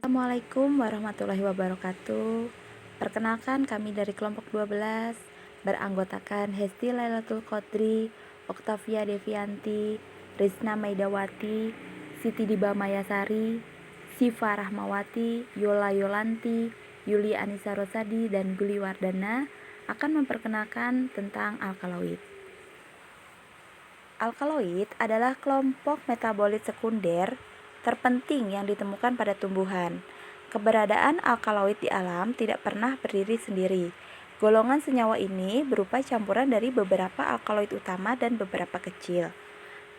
Assalamualaikum warahmatullahi wabarakatuh. Perkenalkan kami dari kelompok 12 beranggotakan Hesti Lailatul Qadri, Oktavia Devianti, Risna Maidawati, Siti Diba Mayasari, Siva Rahmawati, Yola Yolanti, Yuli Anissa Rosadi, dan Guli Wardana akan memperkenalkan tentang alkaloid. Alkaloid adalah kelompok metabolit sekunder terpenting yang ditemukan pada tumbuhan. Keberadaan alkaloid di alam tidak pernah berdiri sendiri. Golongan senyawa ini berupa campuran dari beberapa alkaloid utama dan beberapa kecil.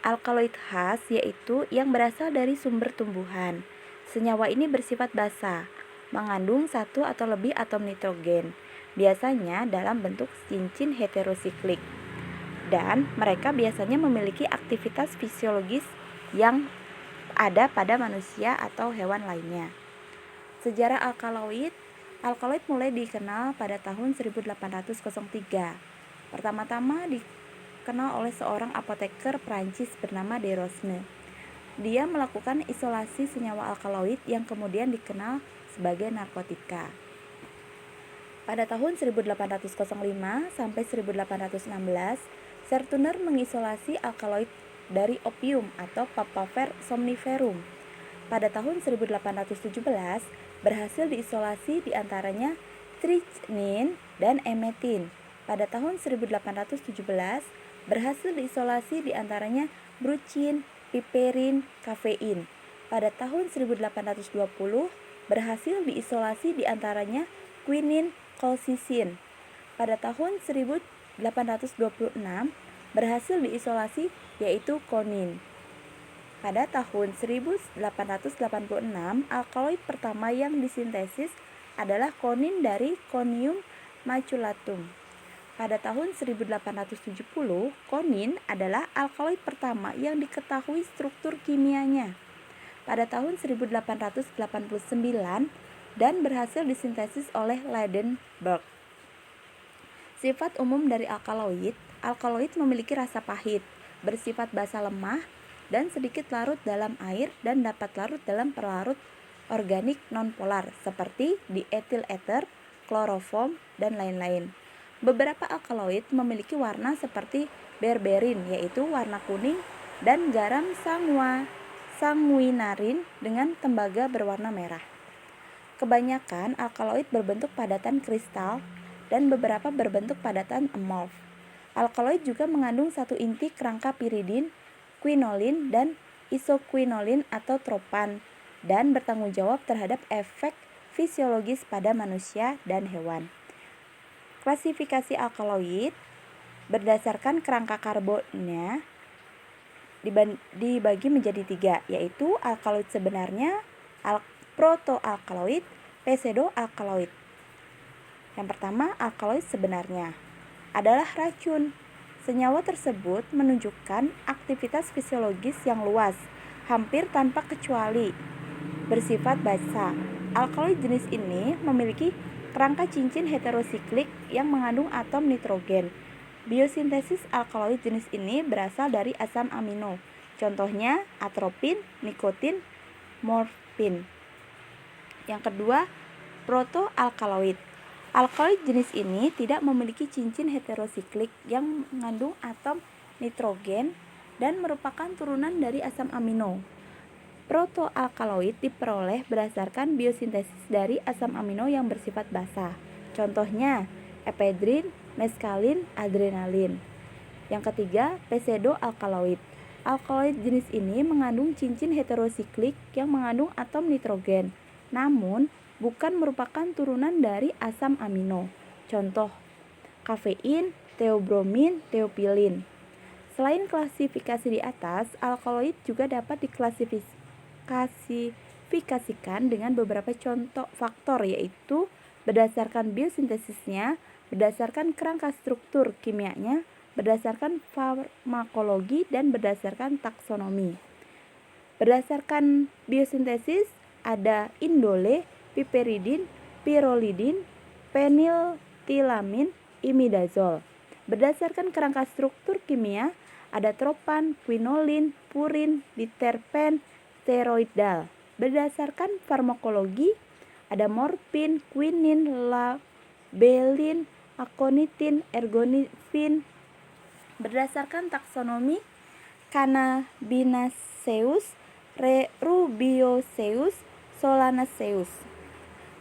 Alkaloid khas yaitu yang berasal dari sumber tumbuhan. Senyawa ini bersifat basa, mengandung satu atau lebih atom nitrogen, biasanya dalam bentuk cincin heterosiklik. Dan mereka biasanya memiliki aktivitas fisiologis yang ada pada manusia atau hewan lainnya. Sejarah alkaloid mulai dikenal pada tahun 1803. Pertama-tama dikenal oleh seorang apoteker Prancis bernama De Rosne. Dia melakukan isolasi senyawa alkaloid yang kemudian dikenal sebagai narkotika. Pada tahun 1805 sampai 1816, Sertúner mengisolasi alkaloid dari opium atau Papaver somniferum. Pada tahun 1817 berhasil diisolasi diantaranya strychnine dan emetin. Pada tahun 1817 berhasil diisolasi diantaranya brucin, piperin, kafein. Pada tahun 1820 berhasil diisolasi diantaranya quinin, colchicine. Pada tahun 1826 berhasil diisolasi yaitu konin. Pada tahun 1886, alkaloid pertama yang disintesis adalah konin dari Conium maculatum. Pada tahun 1870, konin adalah alkaloid pertama yang diketahui struktur kimianya. Pada tahun 1889 dan berhasil disintesis oleh Ladenburg. Sifat umum dari alkaloid memiliki rasa pahit, bersifat basa lemah, dan sedikit larut dalam air dan dapat larut dalam pelarut organik nonpolar seperti diethil ether, kloroform, dan lain-lain. Beberapa alkaloid memiliki warna seperti berberin, yaitu warna kuning, dan garam sanguinarin dengan tembaga berwarna merah. Kebanyakan alkaloid berbentuk padatan kristal dan beberapa berbentuk padatan amorf. Alkaloid juga mengandung satu inti kerangka piridin, quinolin, dan isoquinolin atau tropan dan bertanggung jawab terhadap efek fisiologis pada manusia dan hewan. Klasifikasi alkaloid berdasarkan kerangka karbonnya dibagi menjadi 3, yaitu alkaloid sebenarnya, protoalkaloid, pseudoalkaloid. Yang pertama, alkaloid sebenarnya adalah racun. Senyawa tersebut menunjukkan aktivitas fisiologis yang luas, hampir tanpa kecuali, bersifat basa. Alkaloid jenis ini memiliki kerangka cincin heterosiklik yang mengandung atom nitrogen. Biosintesis alkaloid jenis ini berasal dari asam amino. Contohnya atropin, nikotin, morfin. Yang kedua, protoalkaloid. Alkaloid jenis ini tidak memiliki cincin heterosiklik yang mengandung atom nitrogen dan merupakan turunan dari asam amino. Protoalkaloid diperoleh berdasarkan biosintesis dari asam amino yang bersifat basa. Contohnya ephedrin, meskalin, adrenalin. Yang ketiga, pseudoalkaloid. Alkaloid jenis ini mengandung cincin heterosiklik yang mengandung atom nitrogen, namun bukan merupakan turunan dari asam amino. Contoh, kafein, teobromin, teopilin. Selain klasifikasi di atas, alkaloid juga dapat diklasifikasikan dengan beberapa contoh faktor, yaitu berdasarkan biosintesisnya, berdasarkan kerangka struktur kimianya, berdasarkan farmakologi, dan berdasarkan taksonomi. Berdasarkan biosintesis ada indole, piperidin, pyrrolidin, feniltilamin, imidazol. Berdasarkan kerangka struktur kimia ada tropan, quinolin, purin, diterpen, steroidal. Berdasarkan farmakologi, ada morfin, quinin, labelin, aconitin, ergonifin. Berdasarkan taksonomi Cannabinaceae, Rubiaceae, Solanaceae.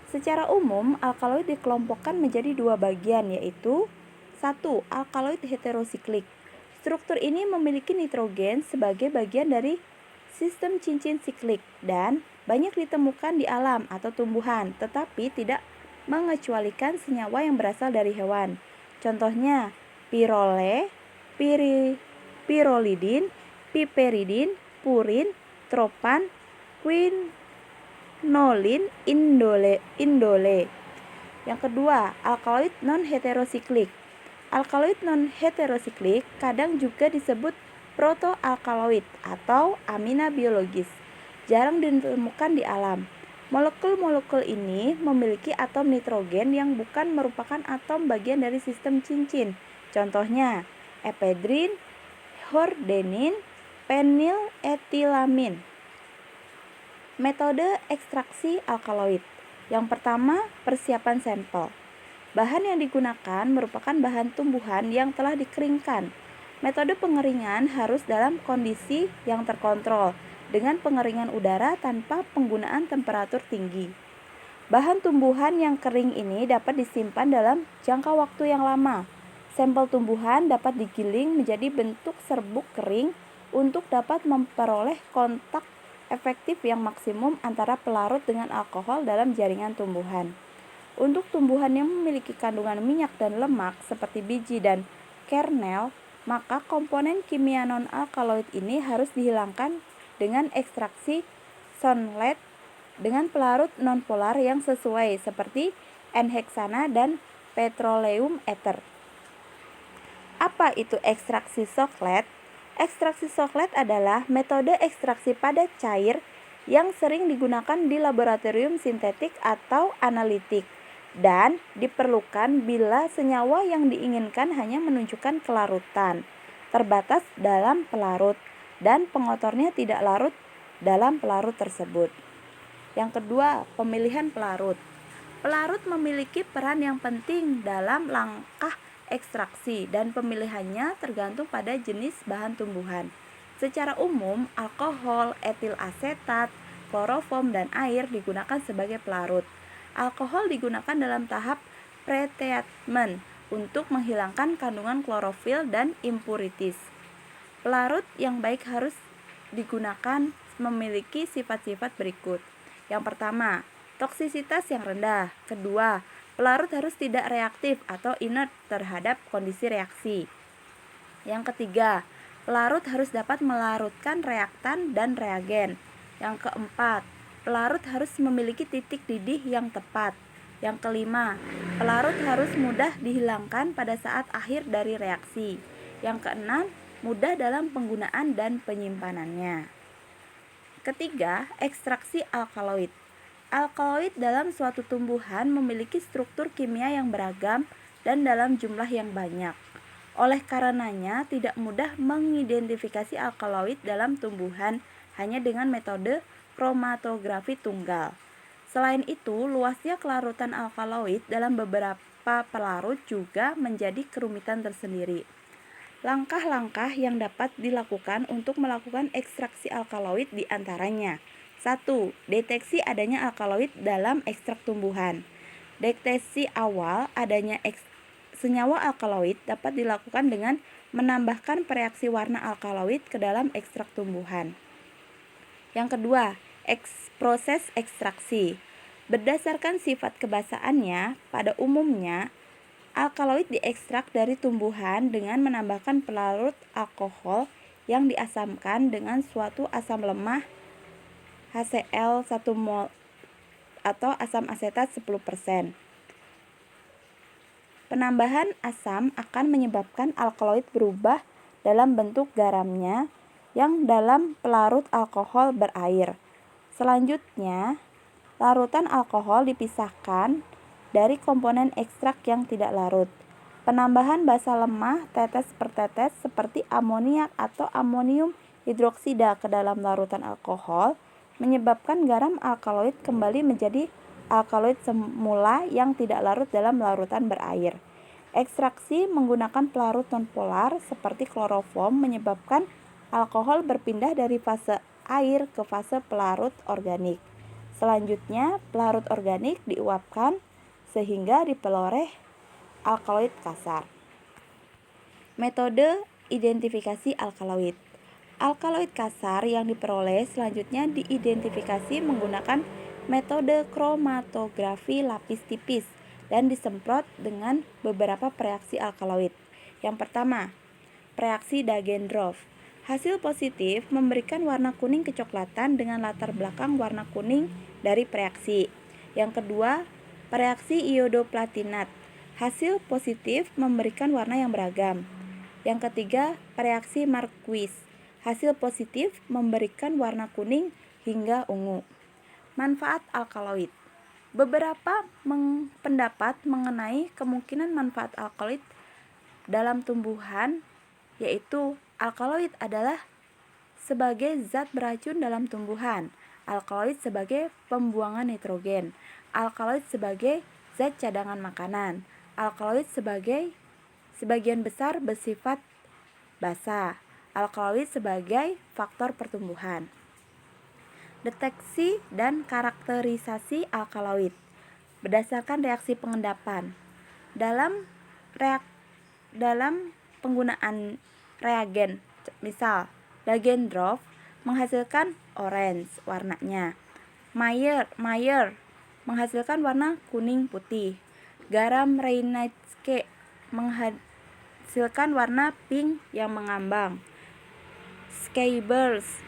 Secara umum, alkaloid dikelompokkan menjadi dua bagian, yaitu 1. Alkaloid heterosiklik. Struktur ini memiliki nitrogen sebagai bagian dari sistem cincin siklik dan banyak ditemukan di alam atau tumbuhan, tetapi tidak mengecualikan senyawa yang berasal dari hewan. Contohnya, pirole, pirolidin, piperidin, purin, tropan, quinolin, indole. Yang kedua, alkaloid non-heterosiklik. Alkaloid non-heterosiklik kadang juga disebut protoalkaloid atau amina biologis. Jarang ditemukan di alam. Molekul-molekul ini memiliki atom nitrogen yang bukan merupakan atom bagian dari sistem cincin. Contohnya, epedrin, hordenin, peniletilamin. Metode ekstraksi alkaloid. Yang pertama, persiapan sampel. Bahan yang digunakan merupakan bahan tumbuhan yang telah dikeringkan. Metode pengeringan harus dalam kondisi yang terkontrol, dengan pengeringan udara tanpa penggunaan temperatur tinggi. Bahan tumbuhan yang kering ini dapat disimpan dalam jangka waktu yang lama. Sampel tumbuhan dapat digiling menjadi bentuk serbuk kering untuk dapat memperoleh kontak efektif yang maksimum antara pelarut dengan alkohol dalam jaringan tumbuhan. Untuk tumbuhan yang memiliki kandungan minyak dan lemak seperti biji dan kernel, maka komponen kimia non-alkaloid ini harus dihilangkan dengan ekstraksi sunlight dengan pelarut nonpolar yang sesuai seperti N-heksana dan petroleum ether. Apa itu ekstraksi soklet? Ekstraksi soklet adalah metode ekstraksi pada cair yang sering digunakan di laboratorium sintetik atau analitik dan diperlukan bila senyawa yang diinginkan hanya menunjukkan kelarutan terbatas dalam pelarut dan pengotornya tidak larut dalam pelarut tersebut. Yang kedua, pemilihan pelarut. Pelarut memiliki peran yang penting dalam langkah ekstraksi dan pemilihannya tergantung pada jenis bahan tumbuhan. Secara umum, alkohol, etil asetat, kloroform, dan air digunakan sebagai pelarut. Alkohol digunakan dalam tahap pretreatment untuk menghilangkan kandungan klorofil dan impurities. Pelarut yang baik harus digunakan memiliki sifat-sifat berikut. Yang pertama, toksisitas yang rendah. Kedua, pelarut harus tidak reaktif atau inert terhadap kondisi reaksi. Yang ketiga, pelarut harus dapat melarutkan reaktan dan reagen. Yang keempat, pelarut harus memiliki titik didih yang tepat. Yang kelima, pelarut harus mudah dihilangkan pada saat akhir dari reaksi. Yang keenam, mudah dalam penggunaan dan penyimpanannya. Ketiga, ekstraksi alkaloid. Alkaloid dalam suatu tumbuhan memiliki struktur kimia yang beragam dan dalam jumlah yang banyak. Oleh karenanya, tidak mudah mengidentifikasi alkaloid dalam tumbuhan hanya dengan metode kromatografi tunggal. Selain itu, luasnya kelarutan alkaloid dalam beberapa pelarut juga menjadi kerumitan tersendiri. Langkah-langkah yang dapat dilakukan untuk melakukan ekstraksi alkaloid diantaranya: 1. Deteksi adanya alkaloid dalam ekstrak tumbuhan. Deteksi awal adanya senyawa alkaloid dapat dilakukan dengan menambahkan pereaksi warna alkaloid ke dalam ekstrak tumbuhan. Yang kedua, proses ekstraksi. Berdasarkan sifat kebasaannya, pada umumnya alkaloid diekstrak dari tumbuhan dengan menambahkan pelarut alkohol yang diasamkan dengan suatu asam lemah HCl 1 mol atau asam asetat 10%. Penambahan asam akan menyebabkan alkaloid berubah dalam bentuk garamnya yang dalam pelarut alkohol berair. Selanjutnya, larutan alkohol dipisahkan dari komponen ekstrak yang tidak larut. Penambahan basa lemah tetes per tetes seperti amoniak atau amonium hidroksida ke dalam larutan alkohol menyebabkan garam alkaloid kembali menjadi alkaloid semula yang tidak larut dalam larutan berair. Ekstraksi menggunakan pelarut nonpolar seperti kloroform menyebabkan alkohol berpindah dari fase air ke fase pelarut organik. Selanjutnya, pelarut organik diuapkan sehingga diperoleh alkaloid kasar. Metode identifikasi alkaloid. Alkaloid kasar yang diperoleh selanjutnya diidentifikasi menggunakan metode kromatografi lapis tipis dan disemprot dengan beberapa reaksi alkaloid. Yang pertama, reaksi Dagendorf. Hasil positif memberikan warna kuning kecoklatan dengan latar belakang warna kuning dari reaksi. Yang kedua, reaksi iodoplatinat. Hasil positif memberikan warna yang beragam. Yang ketiga, reaksi Marquis. Hasil positif memberikan warna kuning hingga ungu. Manfaat alkaloid. Beberapa pendapat mengenai kemungkinan manfaat alkaloid dalam tumbuhan, yaitu alkaloid adalah sebagai zat beracun dalam tumbuhan, alkaloid sebagai pembuangan nitrogen, alkaloid sebagai zat cadangan makanan, alkaloid sebagian besar bersifat basa, alkaloid sebagai faktor pertumbuhan. Deteksi dan karakterisasi alkaloid berdasarkan reaksi pengendapan. Dalam penggunaan reagen, misal Dagendorf menghasilkan orange warnanya, Mayer menghasilkan warna kuning putih, garam Reinecke menghasilkan warna pink yang mengambang, Skeibers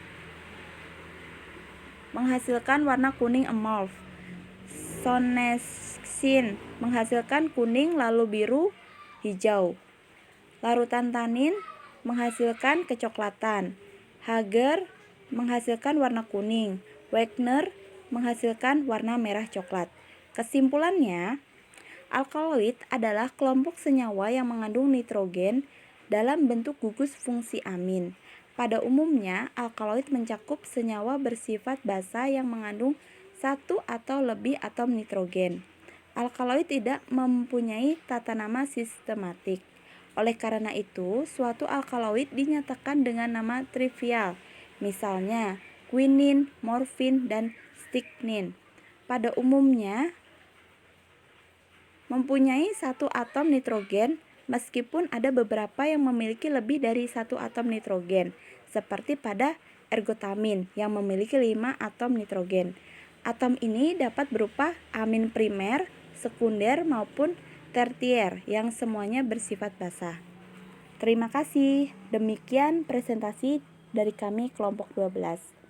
menghasilkan warna kuning emauve, Sonnenschein menghasilkan kuning lalu biru hijau, larutan tanin menghasilkan kecoklatan, Hager menghasilkan warna kuning, Wagner menghasilkan warna merah coklat. Kesimpulannya, alkaloid adalah kelompok senyawa yang mengandung nitrogen dalam bentuk gugus fungsi amin. Pada umumnya, alkaloid mencakup senyawa bersifat basa yang mengandung satu atau lebih atom nitrogen. Alkaloid tidak mempunyai tata nama sistematik. Oleh karena itu, suatu alkaloid dinyatakan dengan nama trivial, misalnya quinin, morfin, dan strychnine. Pada umumnya mempunyai satu atom nitrogen, meskipun ada beberapa yang memiliki lebih dari satu atom nitrogen, seperti pada ergotamin yang memiliki 5 atom nitrogen. Atom ini dapat berupa amin primer, sekunder, maupun tertier yang semuanya bersifat basa. Terima kasih. Demikian presentasi dari kami kelompok 12.